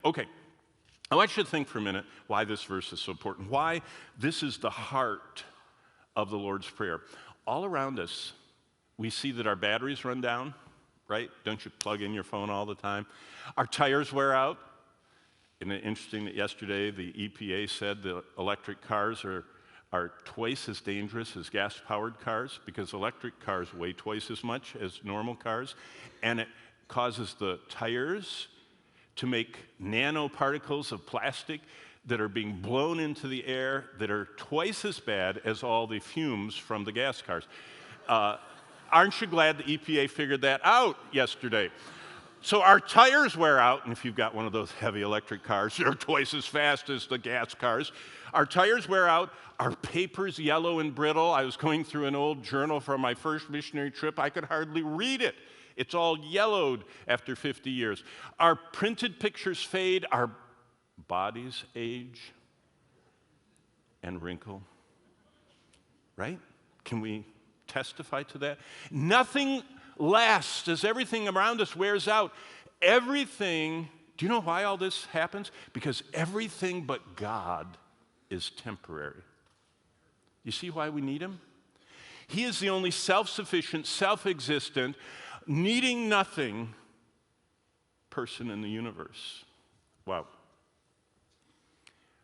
Okay, I want you to think for a minute why this verse is so important, why this is the heart of the Lord's Prayer. All around us, we see that our batteries run down, right? Don't you plug in your phone all the time? Our tires wear out. Isn't it interesting that yesterday the EPA said that electric cars are twice as dangerous as gas-powered cars because electric cars weigh twice as much as normal cars, and it causes the tires to make nanoparticles of plastic that are being blown into the air that are twice as bad as all the fumes from the gas cars. Aren't you glad the EPA figured that out yesterday? So our tires wear out, and if you've got one of those heavy electric cars, they're twice as fast as the gas cars. Our tires wear out, our paper's yellow and brittle. I was going through an old journal from my first missionary trip. I could hardly read it. It's all yellowed after 50 years. Our printed pictures fade, our bodies age and wrinkle, right? Can we testify to that? Nothing lasts as everything around us wears out. Everything, do you know why all this happens? Because everything but God is temporary. You see why we need him? He is the only self-sufficient, self-existent, needing nothing person in the universe. Wow.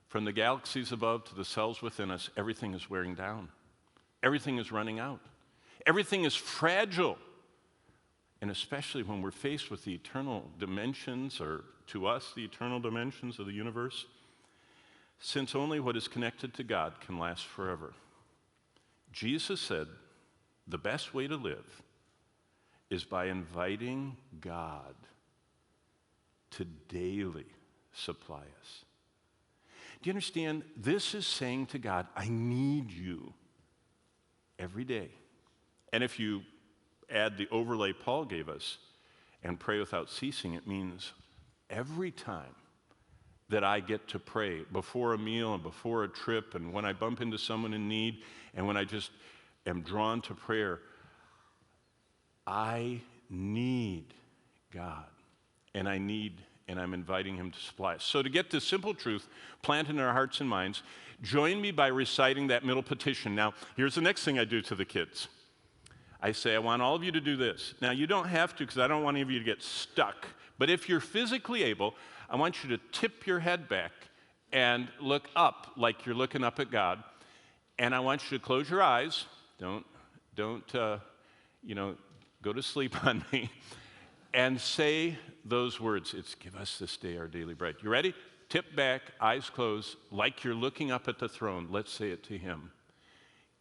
From the galaxies above to the cells within us, everything is wearing down. Everything is running out. Everything is fragile. And especially when we're faced with the eternal dimensions, or to us, the eternal dimensions of the universe, since only what is connected to God can last forever. Jesus said the best way to live is by inviting God to daily supply us. Do you understand? This is saying to God, I need you every day. And if you add the overlay Paul gave us and pray without ceasing, it means every time that I get to pray before a meal and before a trip and when I bump into someone in need and when I just am drawn to prayer, I need God, and I'm inviting him to supply us. So to get this simple truth planted in our hearts and minds, join me by reciting that middle petition. Now, here's the next thing I do to the kids. I say, I want all of you to do this. Now, you don't have to because I don't want any of you to get stuck. But if you're physically able, I want you to tip your head back and look up like you're looking up at God. And I want you to close your eyes. Don't go to sleep on me. And say those words. It's give us this day our daily bread. You ready? Tip back, eyes closed, like you're looking up at the throne. Let's say it to him.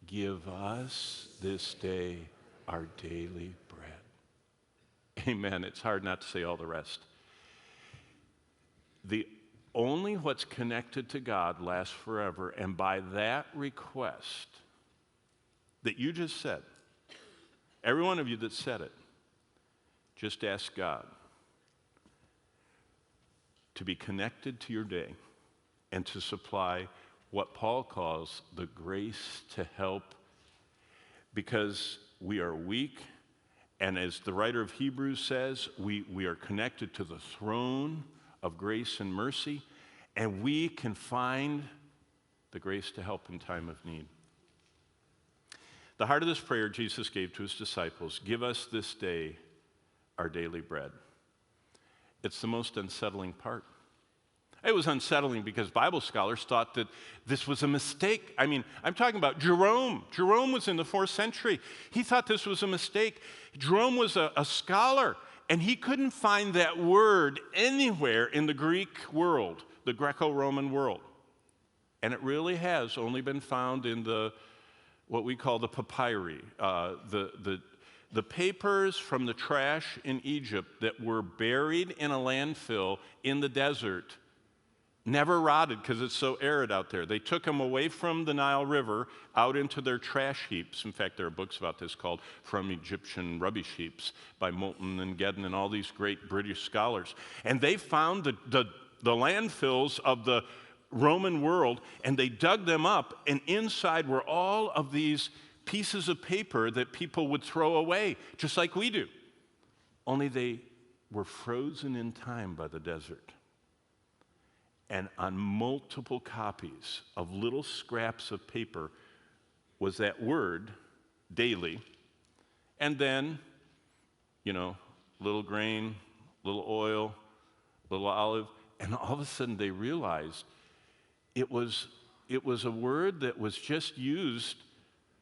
Give us this day our daily bread. Amen. It's hard not to say all the rest. Only what's connected to God lasts forever, and by that request that you just said, every one of you that said it, just ask God to be connected to your day and to supply what Paul calls the grace to help, because we are weak, and as the writer of Hebrews says, we are connected to the throne of grace and mercy, and we can find the grace to help in time of need. The heart of this prayer Jesus gave to his disciples, give us this day our daily bread. It's the most unsettling part. It was unsettling because Bible scholars thought that this was a mistake. I mean, I'm talking about Jerome. Jerome was in the 4th century. He thought this was a mistake. Jerome was a scholar, and he couldn't find that word anywhere in the Greek world, the Greco-Roman world. And it really has only been found in what we call the papyri, the papers from the trash in Egypt that were buried in a landfill in the desert, never rotted because it's so arid out there. They took them away from the Nile River out into their trash heaps. In fact, there are books about this called From Egyptian Rubbish Heaps by Moulton and Gedden and all these great British scholars. And they found the landfills of the Roman world, and they dug them up, and inside were all of these pieces of paper that people would throw away, just like we do. Only they were frozen in time by the desert. And on multiple copies of little scraps of paper was that word, daily, and then, little grain, little oil, little olive, and all of a sudden they realized it was a word that was just used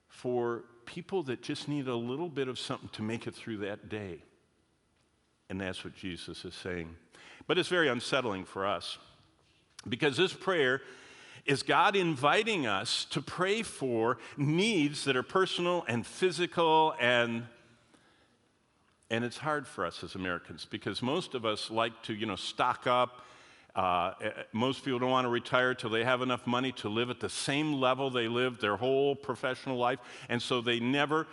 for people that just need a little bit of something to make it through that day. And that's what Jesus is saying. But it's very unsettling for us, because this prayer is God inviting us to pray for needs that are personal and physical, and it's hard for us as Americans, because most of us like to, stock up. Most people don't want to retire till they have enough money to live at the same level they lived their whole professional life, and so they never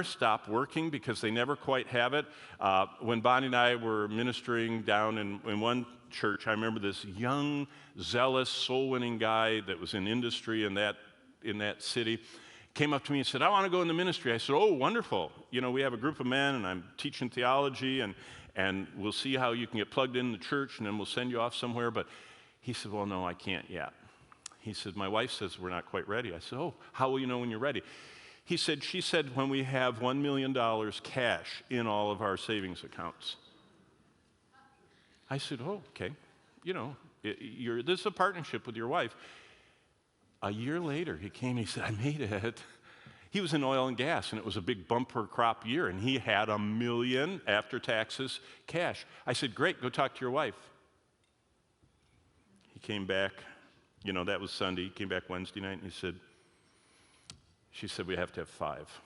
stop working because they never quite have it. When Bonnie and I were ministering down in one church, I remember this young, zealous, soul-winning guy that was in industry in that city came up to me and said, "I want to go into ministry." I said, "Oh, wonderful. We have a group of men, and I'm teaching theology, and we'll see how you can get plugged in the church, and then we'll send you off somewhere." But he said, "Well, no, I can't yet." He said, "My wife says we're not quite ready." I said, "Oh, how will you know when you're ready?" He said, "She said when we have $1 million cash in all of our savings accounts." I said, "Oh, okay. This is a partnership with your wife." A year later, he came and he said, "I made it." He was in oil and gas, and it was a big bumper crop year, and he had $1 million after taxes cash. I said, "Great, go talk to your wife." He came back, that was Sunday. He came back Wednesday night, and she said, "We have to have 5.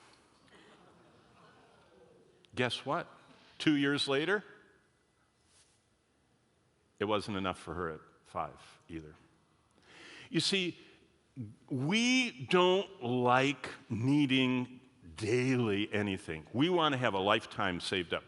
Guess what? 2 years later, it wasn't enough for her at 5 either. You see, we don't like needing daily anything. We want to have a lifetime saved up.